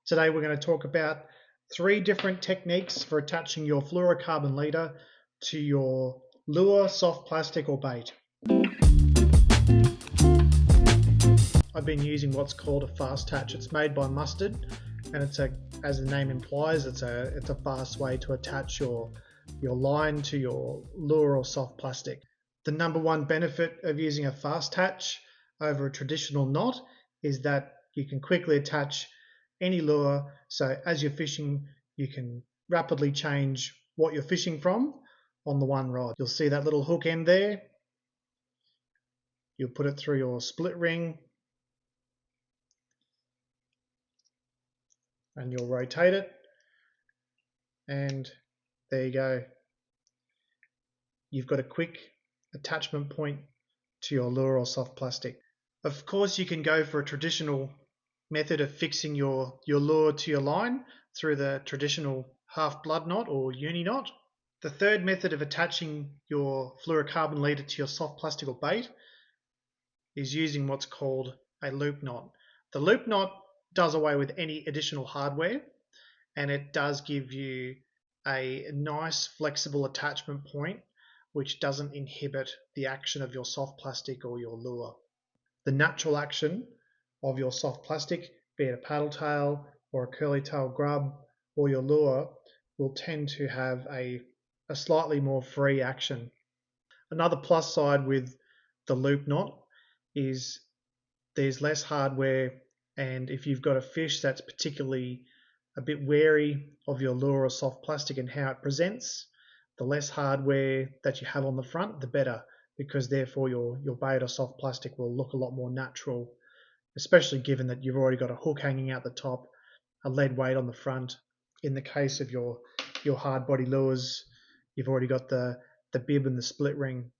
Today we're going to talk about 3 different techniques for attaching your fluorocarbon leader to your lure, soft plastic or bait. I've been using what's called a fast attach. It's made by Mustard and as the name implies, it's a fast way to attach your line to your lure or soft plastic. The number one benefit of using a fast attach over a traditional knot is that you can quickly attach any lure, so as you're fishing you can rapidly change what you're fishing from on the one rod. You'll see that little hook end there. You'll put it through your split ring and you'll rotate it, and there you go. You've got a quick attachment point to your lure or soft plastic. Of course you can go for a traditional method of fixing your lure to your line through the traditional half blood knot or uni knot. The third method of attaching your fluorocarbon leader to your soft plastic or bait is using what's called a loop knot. The loop knot does away with any additional hardware, and it does give you a nice flexible attachment point which doesn't inhibit the action of your soft plastic or your lure. The natural action of your soft plastic, be it a paddle tail or a curly tail grub or your lure, will tend to have a slightly more free action. Another plus side with the loop knot is there's less hardware, and if you've got a fish that's particularly a bit wary of your lure or soft plastic and how it presents, the less hardware that you have on the front, the better, because therefore your bait or soft plastic will look a lot more natural, especially given that you've already got a hook hanging out the top, a lead weight on the front. In the case of your hard body lures, you've already got the bib and the split ring.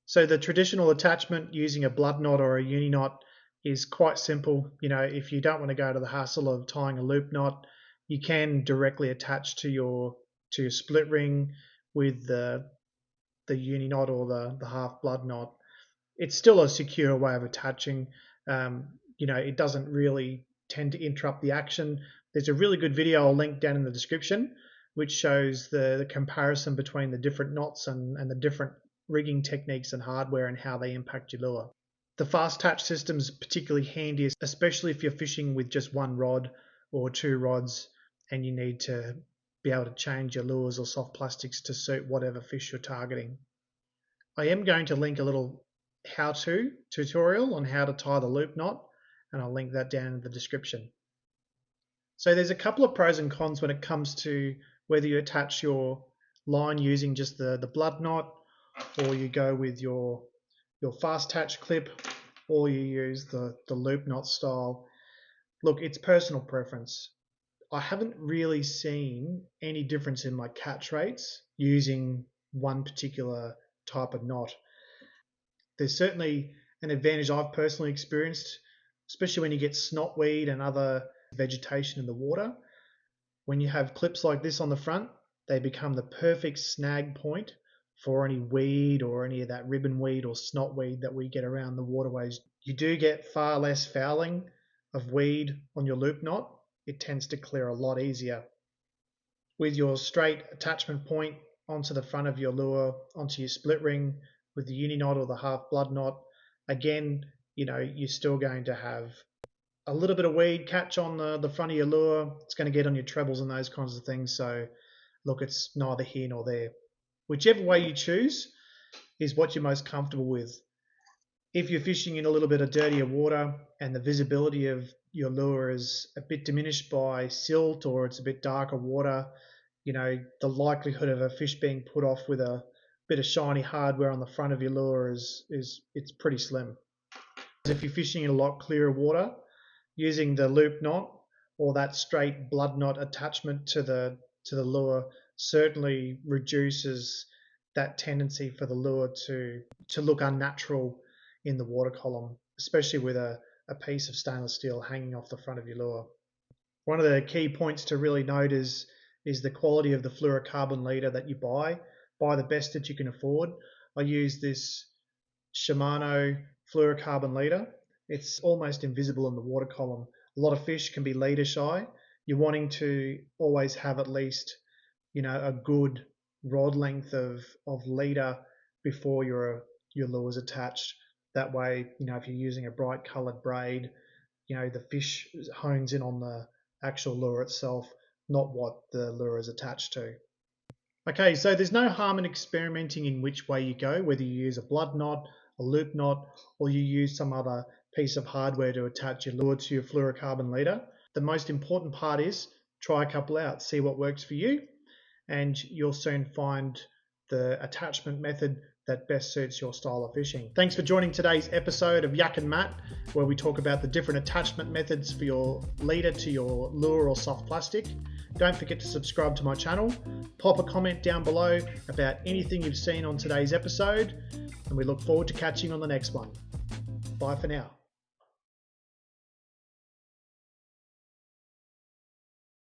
So the traditional attachment using a blood knot or a uni knot is quite simple. If you don't want to go to the hassle of tying a loop knot, you can directly attach to your split ring with the uni knot or the half blood knot. It's still a secure way of attaching. It doesn't really tend to interrupt the action. There's a really good video I'll link down in the description which shows the comparison between the different knots and the different rigging techniques and hardware and how they impact your lure. The fast attach system is particularly handy, especially if you're fishing with just one rod or 2 rods and you need to be able to change your lures or soft plastics to suit whatever fish you're targeting. I am going to link a little how-to tutorial on how to tie the loop knot, and I'll link that down in the description. So there's a couple of pros and cons when it comes to whether you attach your line using just the blood knot, or you go with your fast attach clip, or you use the loop knot style. Look, it's personal preference. I haven't really seen any difference in my catch rates using one particular type of knot. There's certainly an advantage I've personally experienced, especially when you get snotweed and other vegetation in the water. When you have clips like this on the front, they become the perfect snag point for any weed or any of that ribbon weed or snotweed that we get around the waterways. You do get far less fouling of weed on your loop knot. It tends to clear a lot easier. With your straight attachment point onto the front of your lure, onto your split ring with the uni knot or the half blood knot, again, you're still going to have a little bit of weed catch on the front of your lure. It's going to get on your trebles and those kinds of things. So look, it's neither here nor there. Whichever way you choose is what you're most comfortable with. If you're fishing in a little bit of dirtier water and the visibility of your lure is a bit diminished by silt, or it's a bit darker water, the likelihood of a fish being put off with a bit of shiny hardware on the front of your lure it's pretty slim. If you're fishing in a lot clearer water, using the loop knot or that straight blood knot attachment to the lure certainly reduces that tendency for the lure to look unnatural in the water column, especially with a piece of stainless steel hanging off the front of your lure. One of the key points to really note is the quality of the fluorocarbon leader that you buy. Buy the best that you can afford. I use this Shimano fluorocarbon leader. It's almost invisible in the water column. A lot of fish can be leader shy. You're wanting to always have at least, a good rod length of leader before your lure's attached. That way, if you're using a bright coloured braid, the fish hones in on the actual lure itself, not what the lure is attached to. Okay, so there's no harm in experimenting in which way you go, whether you use a blood knot, a loop knot, or you use some other piece of hardware to attach your lure to your fluorocarbon leader. The most important part is try a couple out, see what works for you, and you'll soon find the attachment method that best suits your style of fishing. Thanks for joining today's episode of Yak and Matt, where we talk about the different attachment methods for your leader to your lure or soft plastic. Don't forget to subscribe to my channel, pop a comment down below about anything you've seen on today's episode, and we look forward to catching you on the next one. Bye for now.